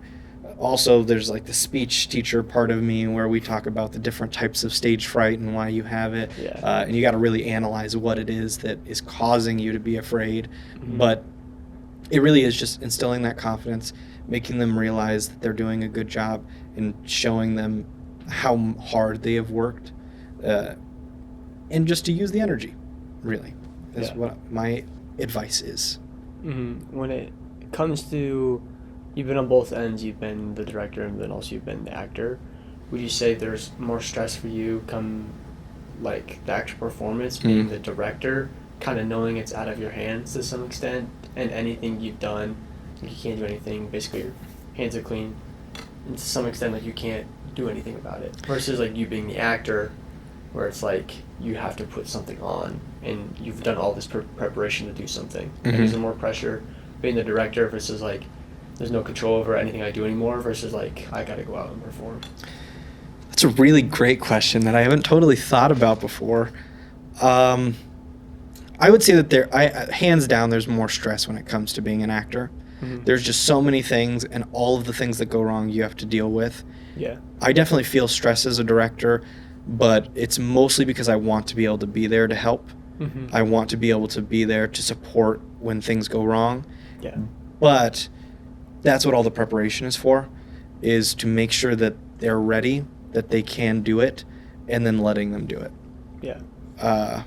Also, there's like the speech teacher part of me where we talk about the different types of stage fright and why you have it. And you got to really analyze what it is that is causing you to be afraid. But it really is just instilling that confidence, making them realize that they're doing a good job, and showing them how hard they have worked. And just to use the energy, really, is what my advice is. When it comes to, you've been on both ends, you've been the director and then also you've been the actor. would you say there's more stress for you come like the actual performance, being the director, kind of knowing it's out of your hands to some extent, and anything you've done, like you can't do anything, basically your hands are clean, and to some extent like you can't do anything about it, versus like you being the actor, where it's like you have to put something on and you've done all this preparation to do something. Like, is there more pressure being the director versus like there's no control over anything I do anymore, versus like I gotta go out and perform? That's a really great question that I haven't totally thought about before. I would say that hands down, there's more stress when it comes to being an actor. There's just so many things, and all of the things that go wrong you have to deal with. Yeah. I definitely feel stress as a director, but it's mostly because I want to be able to be there to help. I want to be able to be there to support when things go wrong. Yeah. But that's what all the preparation is for, is to make sure that they're ready, that they can do it, and then letting them do it. Yeah.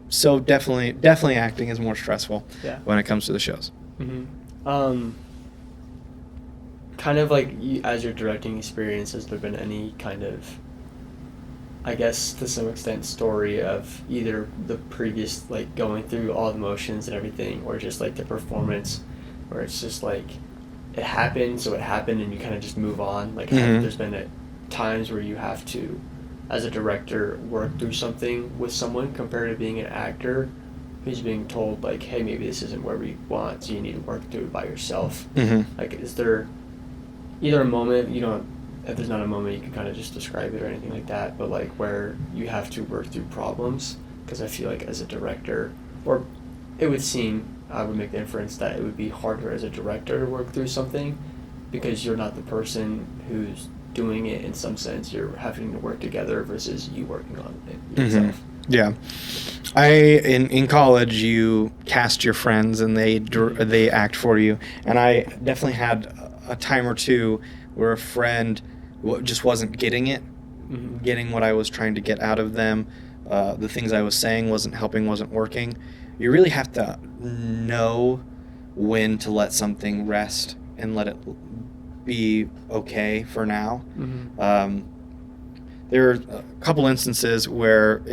So definitely acting is more stressful when it comes to the shows. Kind of like as your directing experience, has there been any kind of, I guess to some extent, story of either the previous, like going through all the motions and everything, or just like the performance where it's just like it happened, so it happened and you kind of just move on? Like there's been times where you have to, as a director, work through something with someone compared to being an actor who's being told like, hey, maybe this isn't where we want, so you need to work through it by yourself. Like, is there either a moment, if there's not a moment you can kind of just describe it or anything like that, but like where you have to work through problems? Because I feel like as a director, or it would seem, I would make the inference that it would be harder as a director to work through something because you're not the person who's doing it. In some sense, you're having to work together versus you working on it yourself. Yeah. In college, you cast your friends and they act for you. And I definitely had a time or two where a friend just wasn't getting it, getting what I was trying to get out of them. The things I was saying wasn't helping, wasn't working. You really have to know when to let something rest and let it be okay for now. There were a couple instances where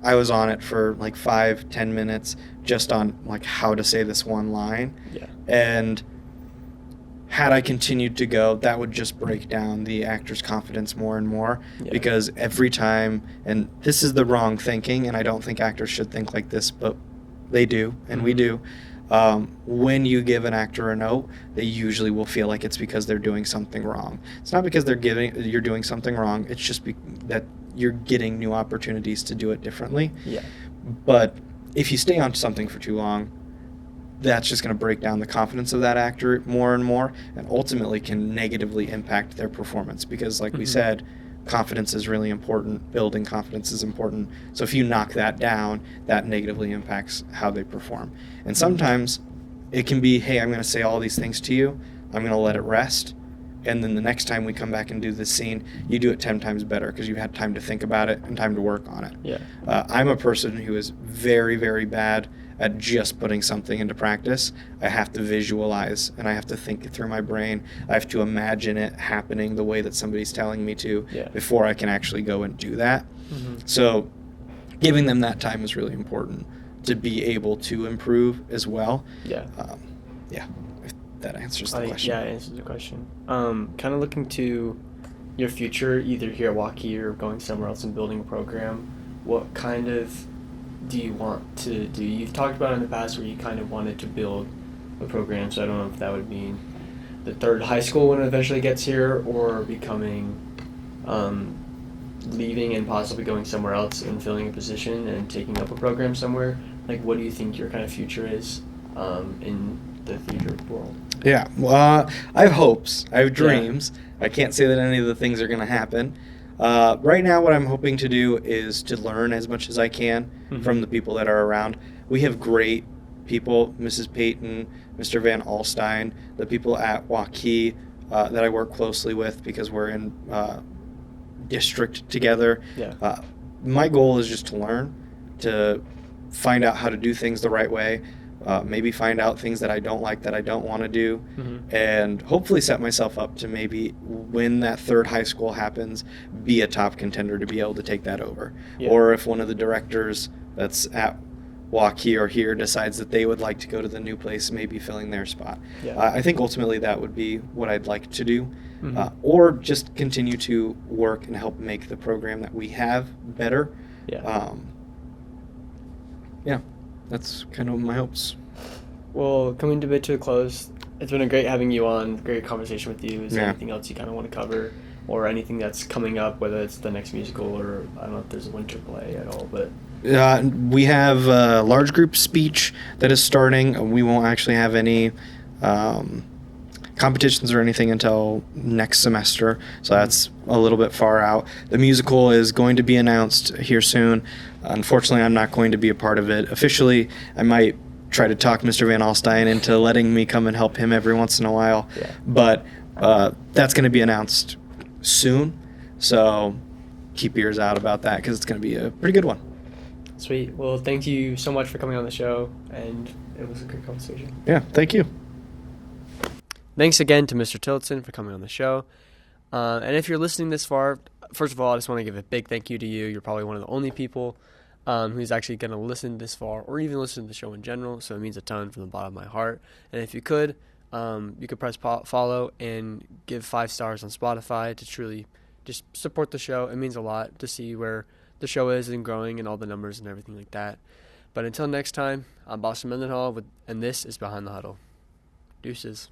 I was on it for like 5-10 minutes just on like how to say this one line. And had I continued to go, that would just break down the actor's confidence more and more, because every time, and this is the wrong thinking, and I don't think actors should think like this, but they do, and we do. When you give an actor a note, they usually will feel like it's because they're doing something wrong. It's not because you're doing something wrong. It's just that you're getting new opportunities to do it differently. But if you stay on something for too long, that's just going to break down the confidence of that actor more and more, and ultimately can negatively impact their performance, because like we said, confidence is really important. Building confidence is important. So if you knock that down, that negatively impacts how they perform. And sometimes it can be, hey, I'm going to say all these things to you, I'm going to let it rest, and then the next time we come back and do this scene, you do it 10 times better because you had time to think about it and time to work on it. I'm a person who is very, very bad at just putting something into practice. I have to visualize, and I have to think it through my brain. I have to imagine it happening the way that somebody's telling me to before I can actually go and do that. So giving them that time is really important to be able to improve as well. If that answers the question. It answers the question. Kind of looking to your future, either here at Waukee or going somewhere else and building a program, what kind of do you want to do? You've talked about in the past where you kind of wanted to build a program, so I don't know if that would mean the third high school when it eventually gets here, or becoming, leaving and possibly going somewhere else and filling a position and taking up a program somewhere. Like, what do you think your kind of future is in the theater world? Well, I have hopes. I have dreams. I can't say that any of the things are going to happen. Right now, what I'm hoping to do is to learn as much as I can from the people that are around. We have great people, Mrs. Payton, Mr. Van Alstyne, the people at Waukee that I work closely with because we're in district together. My goal is just to learn, to find out how to do things the right way. maybe find out things that I don't like, that I don't want to do, Mm-hmm. and hopefully set myself up to maybe, when that third high school happens, be a top contender to be able to take that over. Yeah. Or if one of the directors that's at Waukee or here decides that they would like to go to the new place, maybe filling their spot. Yeah. I think ultimately that would be what I'd like to do. Mm-hmm. Or just continue to work and help make the program that we have better. Yeah. Yeah, that's kind of my hopes. Well, coming to a bit to a close, it's been a great having you on, great conversation with you. Is there Yeah. anything else you kind of want to cover, or anything that's coming up, whether it's the next musical or I don't know if there's a winter play at all, but We have a large group speech that is starting. We won't actually have any competitions or anything until next semester, so that's a little bit far out. The musical is going to be announced here soon. Unfortunately, I'm not going to be a part of it officially. I might try to talk Mr. Van Alstyne into letting me come and help him every once in a while, Yeah. but that's going to be announced soon, so keep ears out about that because it's going to be a pretty good one. sweet. Well, thank you so much for coming on the show, and it was a great conversation. Yeah, thank you. Thanks again to Mr. Tillotson for coming on the show. And if you're listening this far, first of all, I just want to give a big thank you to you. You're probably one of the only people who's actually going to listen this far, or even listen to the show in general, so it means a ton from the bottom of my heart. And if you could press follow and give 5 stars on Spotify to truly just support the show. It means a lot to see where the show is and growing and all the numbers and everything like that. But until next time, I'm Boston Mendenhall, and this is Behind the Huddle. Deuces.